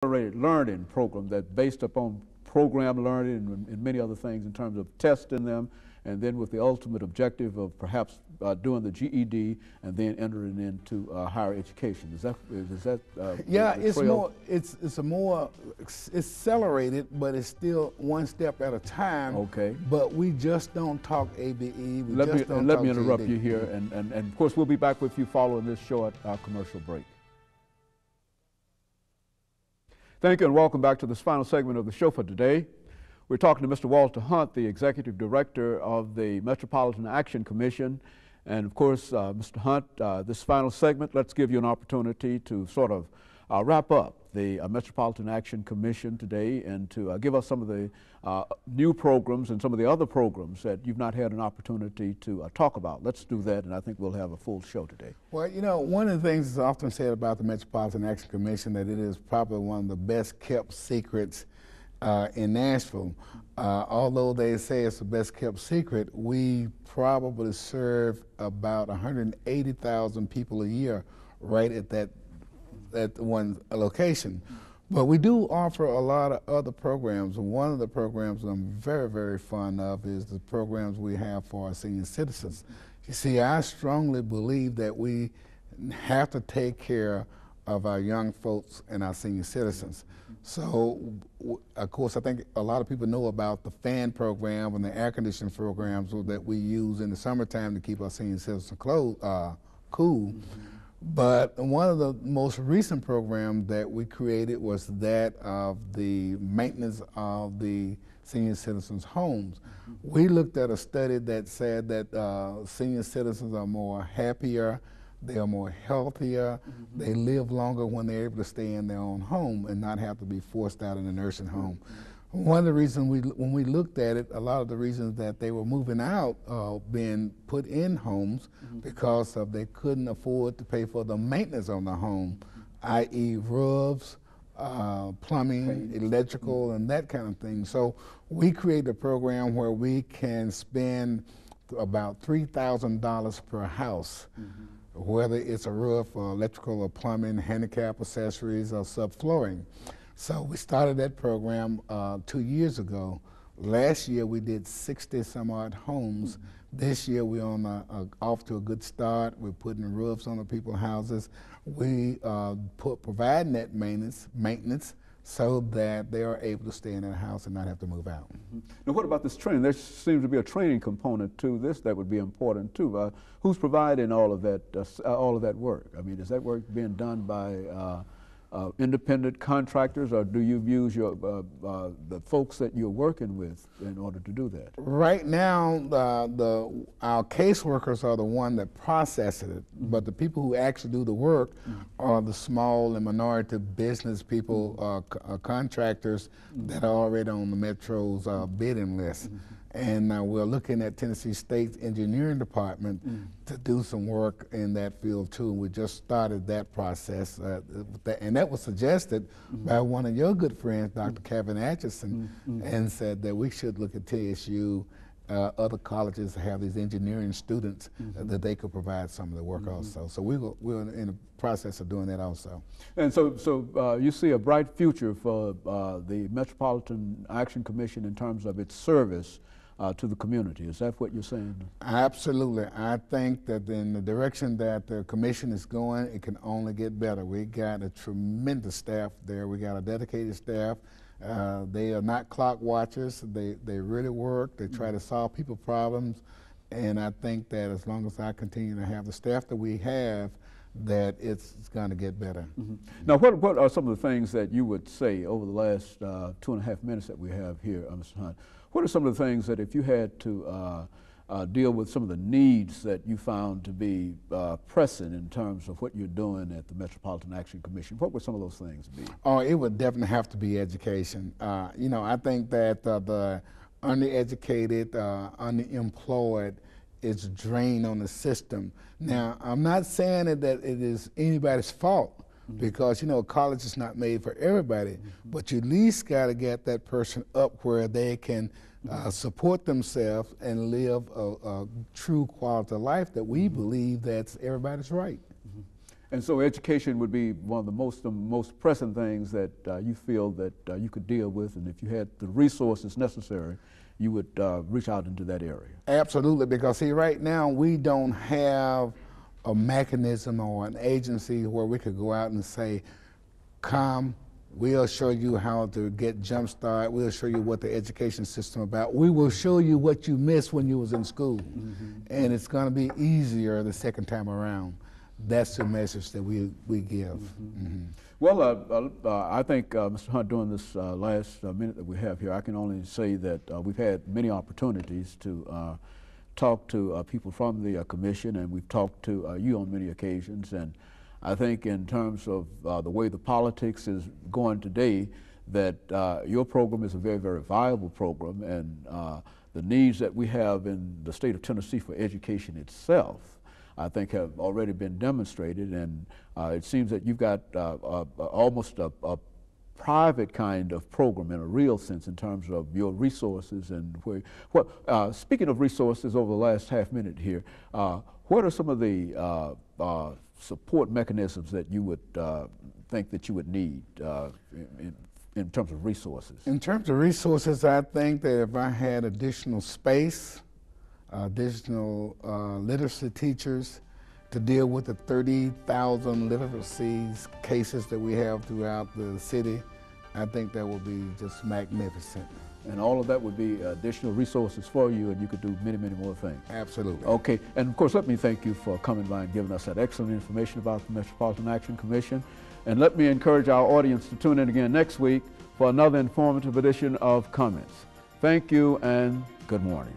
accelerated learning program that's based upon program learning and many other things in terms of testing them, and then with the ultimate objective of perhaps doing the GED and then entering into higher education. Is that yeah, it's a more accelerated, but it's still one step at a time. Okay. But we just don't talk ABE. Let me interrupt you here, and of course we'll be back with you following this short commercial break. Thank you and welcome back to this final segment of the show for today. We're talking to Mr. Walter Hunt, the Executive Director of the Metropolitan Action Commission. And of course, Mr. Hunt, this final segment, let's give you an opportunity to sort of wrap up the Metropolitan Action Commission today and to give us some of the new programs and some of the other programs that you've not had an opportunity to talk about. Let's do that, and I think we'll have a full show today. Well, you know, one of the things that's often said about the Metropolitan Action Commission that it is probably one of the best kept secrets in Nashville. Although they say it's the best kept secret, we probably serve about 180,000 people a year right at one location. But we do offer a lot of other programs. One of the programs I'm very, very fond of is the programs we have for our senior citizens. You see, I strongly believe that we have to take care of our young folks and our senior citizens. So, of course, I think a lot of people know about the fan program and the air conditioning programs that we use in the summertime to keep our senior citizens cool. But one of the most recent programs that we created was that of the maintenance of the senior citizens' homes. We looked at a study that said that senior citizens are more happier, they are more healthier, they live longer when they're able to stay in their own home and not have to be forced out in a nursing home. One of the reasons when we looked at it, a lot of the reasons that they were moving out, being put in homes because of they couldn't afford to pay for the maintenance on the home, i.e. roofs, plumbing, electrical, and that kind of thing. So we created a program where we can spend about $3,000 per house, whether it's a roof or electrical or plumbing, handicap accessories, or subflooring. So we started that program 2 years ago. Last year we did 60 some odd homes. This year we're off to a good start. We're putting roofs on the people's houses. We providing that maintenance so that they are able to stay in their house and not have to move out. Now, what about this training? There seems to be a training component to this that would be important too. Who's providing all of that work? I mean, is that work being done by independent contractors, or do you use the folks that you're working with in order to do that? Right now, our caseworkers are the one that process it, but the people who actually do the work are the small and minority business people, contractors that are already on the Metro's bidding list. And we're looking at Tennessee State's engineering department to do some work in that field too. We just started that process, and that was suggested by one of your good friends, Dr. Kevin Atchison, and said that we should look at TSU, other colleges have these engineering students that they could provide some of the work also. So we're in the process of doing that also. And so you see a bright future for the Metropolitan Action Commission in terms of its service to the community. Is that what you're saying? Absolutely. I think that in the direction that the commission is going, it can only get better. We got a tremendous staff there. We got a dedicated staff. They are not clock watchers. They really work. They try to solve people's problems. And I think that as long as I continue to have the staff that we have, that it's going to get better. Now, what are some of the things that you would say over the last 2.5 minutes that we have here, Mr. Hunt? What are some of the things that if you had to deal with some of the needs that you found to be pressing in terms of what you're doing at the Metropolitan Action Commission, what would some of those things be? Oh, it would definitely have to be education. You know, I think that the undereducated, underemployed is drained on the system. Now, I'm not saying that it is anybody's fault, because, you know, college is not made for everybody, but you at least got to get that person up where they can support themselves and live a true quality of life that we believe that's everybody's right. And so education would be one of the most pressing things that you feel that you could deal with, and if you had the resources necessary, you would reach out into that area. Absolutely, because see, right now we don't have a mechanism or an agency where we could go out and say, come, we'll show you how to get jump start, we'll show you what the education system about, we will show you what you missed when you was in school, and it's going to be easier the second time around. That's the message that we give. Well, I think, Mr. Hunt, during this last minute that we have here, I can only say that we've had many opportunities to talk to people from the commission, and we've talked to you on many occasions. And I think in terms of the way the politics is going today, that your program is a very, very viable program, and the needs that we have in the state of Tennessee for education itself, I think, have already been demonstrated, and it seems that you've got almost a private kind of program in a real sense in terms of your resources. And where, speaking of resources, over the last half minute here, what are some of the support mechanisms that you would think that you would need in terms of resources? In terms of resources, I think that if I had additional space, additional literacy teachers to deal with the 30,000 literacy cases that we have throughout the city, I think that would be just magnificent. And all of that would be additional resources for you, and you could do many, many more things. Absolutely. Okay, and of course, let me thank you for coming by and giving us that excellent information about the Metropolitan Action Commission. And let me encourage our audience to tune in again next week for another informative edition of Comments. Thank you and good morning.